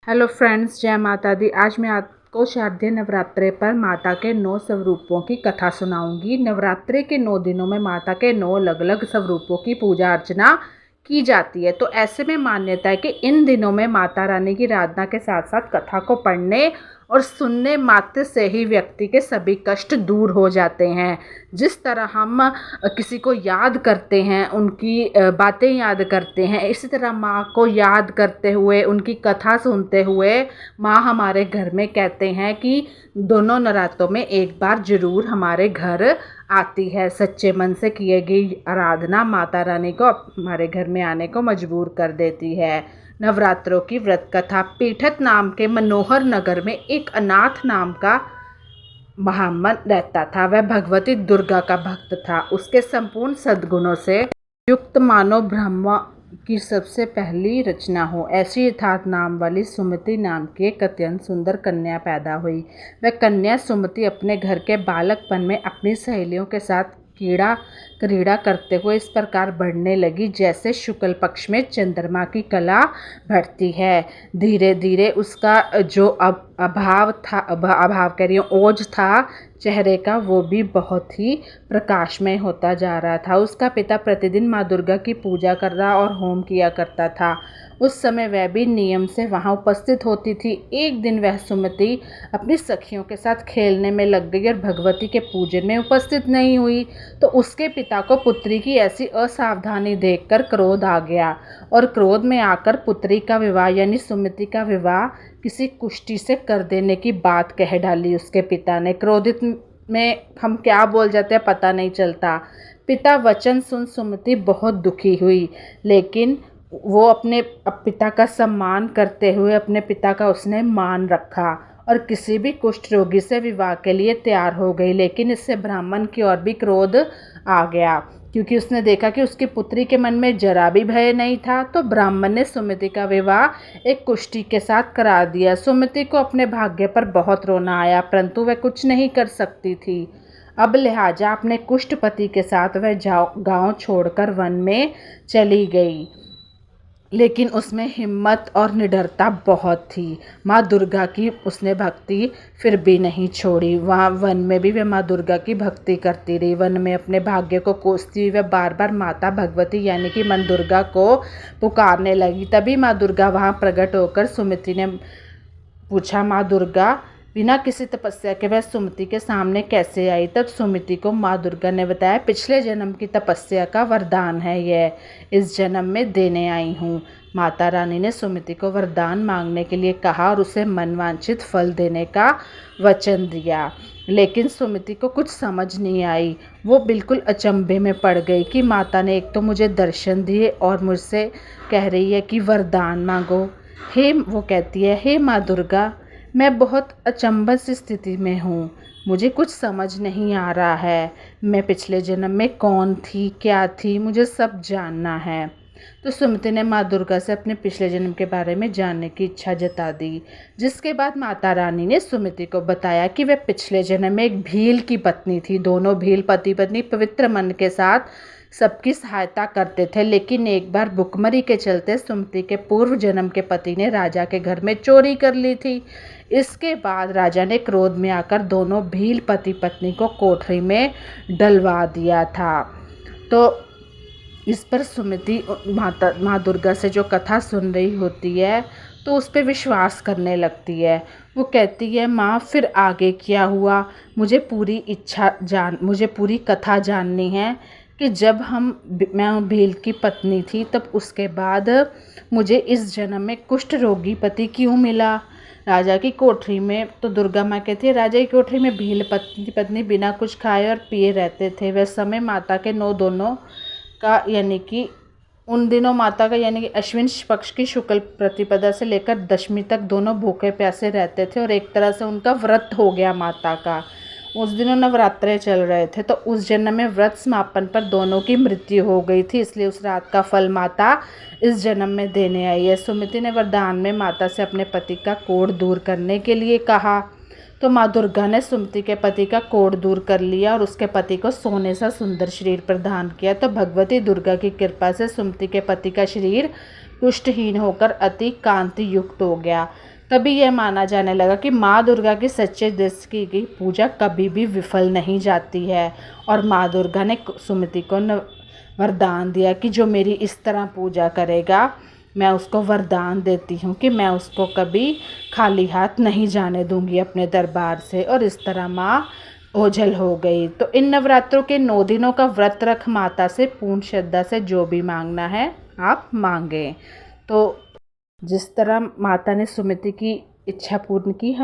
Hello friends, जय माता दी। आज मैं आपको शारदीय नवरात्रे पर माता के 9 स्वरूपों की कथा सुनाऊंगी। नवरात्रे के 9 दिनों में माता के 9 अलग अलग स्वरूपों की पूजा अर्चना की जाती है। तो ऐसे में मान्यता है कि इन दिनों में माता रानी की आराधना के साथ साथ कथा को पढ़ने और सुनने मात्र से ही व्यक्ति के सभी कष्ट दूर हो जाते हैं। जिस तरह हम किसी को याद करते हैं, उनकी बातें याद करते हैं, इसी तरह माँ को याद करते हुए, उनकी कथा सुनते हुए माँ हमारे घर में कहते हैं कि दोनों नरातों में एक बार ज़रूर हमारे घर आती है। सच्चे मन से किए गई आराधना माता रानी को हमारे घर में आने को मजबूर कर देती है। नवरात्रों की व्रत कथा। पीठत नाम के मनोहर नगर में एक अनाथ नाम का ब्राह्मण रहता था। वह भगवती दुर्गा का भक्त था। उसके संपूर्ण सद्गुणों से युक्त मानव ब्रह्मा की सबसे पहली रचना हो ऐसी यथार्थ नाम वाली सुमति नाम की एक अत्यंत सुंदर कन्या पैदा हुई। वह कन्या सुमति अपने घर के बालकपन में अपनी सहेलियों के साथ क्रीड़ा करते हुए इस प्रकार बढ़ने लगी जैसे शुक्ल पक्ष में चंद्रमा की कला बढ़ती है। धीरे धीरे उसका जो अभाव कह रही हूँ, ओज था चेहरे का, वो भी बहुत ही प्रकाशमय होता जा रहा था। उसका पिता प्रतिदिन माँ दुर्गा की पूजा कर रहा और होम किया करता था। उस समय वह भी नियम से वहाँ उपस्थित होती थी। एक दिन वह सुमति अपनी सखियों के साथ खेलने में लग गई और भगवती के पूजन में उपस्थित नहीं हुई। तो उसके पिता को पुत्री की ऐसी असावधानी देखकर क्रोध आ गया और क्रोध में आकर पुत्री का विवाह यानी सुमति का विवाह किसी कुष्टी से कर देने की बात कह डाली उसके पिता ने। क्रोधित में हम क्या बोल जाते हैं पता नहीं चलता। पिता वचन सुन सुमति बहुत दुखी हुई, लेकिन वो अपने पिता का सम्मान करते हुए अपने पिता का उसने मान रखा और किसी भी कुष्ठ रोगी से विवाह के लिए तैयार हो गई। लेकिन इससे ब्राह्मण की ओर भी क्रोध आ गया, क्योंकि उसने देखा कि उसकी पुत्री के मन में जरा भी भय नहीं था। तो ब्राह्मण ने सुमति का विवाह एक कुष्ठी के साथ करा दिया। सुमति को अपने भाग्य पर बहुत रोना आया, परंतु वह कुछ नहीं कर सकती थी। अब लिहाजा अपने कुष्ठपति के साथ वह गांव छोड़कर वन में चली गई, लेकिन उसमें हिम्मत और निडरता बहुत थी। माँ दुर्गा की उसने भक्ति फिर भी नहीं छोड़ी। वहाँ वन में भी वह माँ दुर्गा की भक्ति करती रही। वन में अपने भाग्य को कोसती हुई वह बार बार माता भगवती यानी कि माँ दुर्गा को पुकारने लगी। तभी माँ दुर्गा वहाँ प्रकट होकर सुमति ने पूछा, माँ दुर्गा बिना किसी तपस्या के वह सुमति के सामने कैसे आई? तब सुमति को माँ दुर्गा ने बताया, पिछले जन्म की तपस्या का वरदान है, यह इस जन्म में देने आई हूँ। माता रानी ने सुमति को वरदान मांगने के लिए कहा और उसे मनवांछित फल देने का वचन दिया। लेकिन सुमति को कुछ समझ नहीं आई। वो बिल्कुल अचंभे में पड़ गई कि माता ने एक तो मुझे दर्शन दिए और मुझसे कह रही है कि वरदान मांगो। वो कहती है, हे माँ दुर्गा, मैं बहुत अचंभत स्थिति में हूँ। मुझे कुछ समझ नहीं आ रहा है। मैं पिछले जन्म में कौन थी, क्या थी, मुझे सब जानना है। तो सुमति ने माँ दुर्गा से अपने पिछले जन्म के बारे में जानने की इच्छा जता दी, जिसके बाद माता रानी ने सुमति को बताया कि वह पिछले जन्म में एक भील की पत्नी थी। दोनों भील पति पत्नी पवित्र मन के साथ सबकी सहायता करते थे, लेकिन एक बार भुखमरी के चलते सुमति के पूर्व जन्म के पति ने राजा के घर में चोरी कर ली थी। इसके बाद राजा ने क्रोध में आकर दोनों भील पति पत्नी को कोठरी में डलवा दिया था। तो इस पर सुमति माँ दुर्गा से जो कथा सुन रही होती है तो उस पर विश्वास करने लगती है। वो कहती है, माँ फिर आगे क्या हुआ? मुझे पूरी कथा जाननी है कि जब मैं भील की पत्नी थी तब उसके बाद मुझे इस जन्म में कुष्ठ रोगी पति क्यों मिला राजा की कोठरी में? तो दुर्गा माँ कहती है, राजा की कोठरी में भील पत्नी बिना कुछ खाए और पिए रहते थे। वह समय माता के दोनों का यानी कि उन दिनों माता का यानी कि अश्विन पक्ष की शुक्ल प्रतिपदा से लेकर दशमी तक दोनों भूखे प्यासे रहते थे और एक तरह से उनका व्रत हो गया माता का। उस दिनों नवरात्रे चल रहे थे, तो उस जन्म में व्रत समापन पर दोनों की मृत्यु हो गई थी, इसलिए उस रात का फल माता इस जन्म में देने आई है। सुमति ने वरदान में माता से अपने पति का कोढ़ दूर करने के लिए कहा, तो माँ दुर्गा ने सुमति के पति का कोढ़ दूर कर लिया और उसके पति को सोने सा सुंदर शरीर प्रदान किया। तो भगवती दुर्गा की कृपा से सुमति के पति का शरीर पुष्टहीन होकर अति कांति युक्त हो गया। तभी यह माना जाने लगा कि माँ दुर्गा की सच्चे दिल से की गई पूजा कभी भी विफल नहीं जाती है। और माँ दुर्गा ने सुमति को वरदान दिया कि जो मेरी इस तरह पूजा करेगा, मैं उसको वरदान देती हूँ कि मैं उसको कभी खाली हाथ नहीं जाने दूंगी अपने दरबार से। और इस तरह माँ ओझल हो गई। तो इन नवरात्रों के 9 दिनों का व्रत रख माता से पूर्ण श्रद्धा से जो भी मांगना है आप मांगें। तो जिस तरह माता ने सुमति की इच्छा पूर्ण की, हम